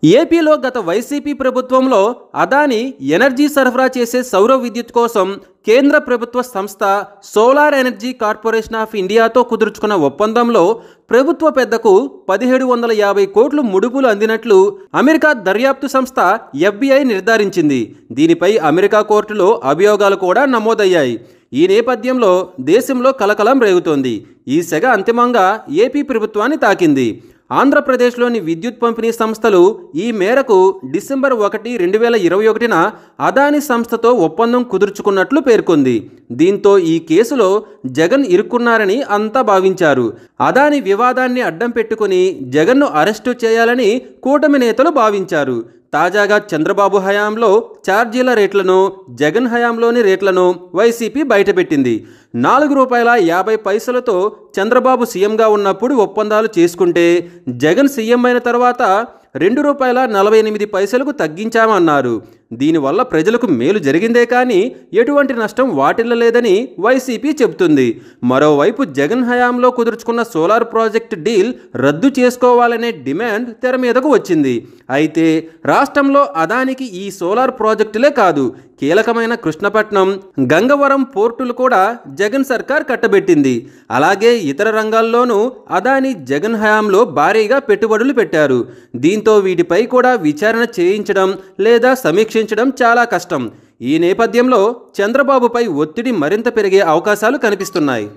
ఏపీలో గత వైసీపీ ప్రభుత్వంలో అదాని ఎనర్జీ సరఫరా చేసే సౌర విద్యుత్ కోసం కేంద్ర ప్రభుత్వ సంస్థ సోలార్ ఎనర్జీ కార్పొరేషన్ ఆఫ్ ఇండియాతో కుదుర్చుకున్న ఒప్పందంలో ప్రభుత్వ పెద్దకు 1750 కోట్లు ముడుపులు అందినట్లు అమెరికా దర్యాప్తు సంస్థ FBI నిర్ధారించింది. దీనిపై అమెరికా కోర్టులో అభియోగాలు కూడా నమోదయ్యాయి. ఈ నేపథ్యంలో దేశంలో కలకలం రేగుతోంది. ఈ సెగ అంతిమంగా ఏపీ ప్రభుత్వాన్ని తాకింది. ఆంధ్రప్రదేశ్లోని విద్యుత్ పంపిణీ సంస్థలు ఈ మేరకు డిసెంబర్ 1, 2021న అదాని సంస్థతో ఒప్పందం కుదుర్చుకున్నట్లు పేర్కొంది. దీంతో ఈ కేసులో జగన్ ఇరుక్కున్నారని అంతా భావించారు. అదాని వివాదాన్ని అడ్డం పెట్టుకుని జగన్ను అరెస్టు చేయాలని కూటమి నేతలు భావించారు. తాజాగా చంద్రబాబు హయాంలో ఛార్జీల రేట్లను, జగన్ హయాంలోని రేట్లను వైసీపీ బయటపెట్టింది. ₹4.50తో చంద్రబాబు సీఎంగా ఉన్నప్పుడు ఒప్పందాలు చేసుకుంటే జగన్ సీఎం అయిన తర్వాత ₹2.48కు తగ్గించామన్నారు. దీనివల్ల ప్రజలకు మేలు జరిగిందే కానీ ఎటువంటి నష్టం వాటిల్లలేదని వైసీపీ చెబుతుంది. మరోవైపు జగన్ హయాంలో కుదుర్చుకున్న సోలార్ ప్రాజెక్ట్ డీల్ రద్దు చేసుకోవాలనే డిమాండ్ తెర మీదకు వచ్చింది. అయితే రాష్ట్రంలో అదానికి ఈ సోలార్ ప్రాజెక్టులే కాదు, కీలకమైన కృష్ణపట్నం, గంగవరం పోర్టులు కూడా జగన్ సర్కార్ కట్టబెట్టింది. అలాగే ఇతర రంగాల్లోనూ అదాని జగన్ హయాంలో భారీగా పెట్టుబడులు పెట్టారు. దీంతో వీటిపై కూడా విచారణ చేయించడం లేదా సమీక్షించడం చాలా కష్టం. ఈ నేపథ్యంలో చంద్రబాబుపై ఒత్తిడి మరింత పెరిగే అవకాశాలు కనిపిస్తున్నాయి.